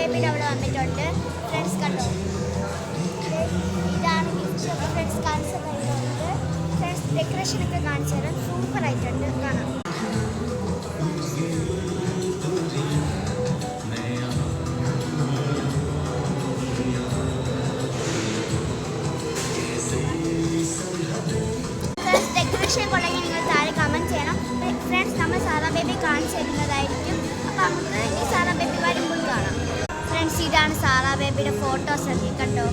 ബേബിയുടെ അവിടെ വന്നിട്ടുണ്ട്. ഫ്രണ്ട്സ് കണ്ടോ, ഇതാണ് ഗിഫ്റ്റ്. ഫ്രണ്ട്സ് കാണിച്ചു തരുന്നുണ്ട്. ഫ്രണ്ട്സ് ഡെക്കറേഷനൊക്കെ കാണിച്ചു തരാം. സൂപ്പർ ആയിട്ടുണ്ട്, കാണാം. ഡെക്കറേഷൻ കൊള്ളെങ്കിൽ നിങ്ങൾ താഴെ കമൻറ്റ് ചെയ്യണം. ഫ്രണ്ട്സ് നമ്മൾ സാറാ ബേബി കാണിച്ചു തരുന്നതായിരിക്കും. അപ്പോൾ നമുക്ക് ഈ സാറാ ബേബി വരുമ്പോൾ കാണാം. ഫ്രണ്ട്സ് ഇതാണ് സാറാ ബേബിയുടെ ഫോട്ടോസ് ഒക്കെ കണ്ടോ.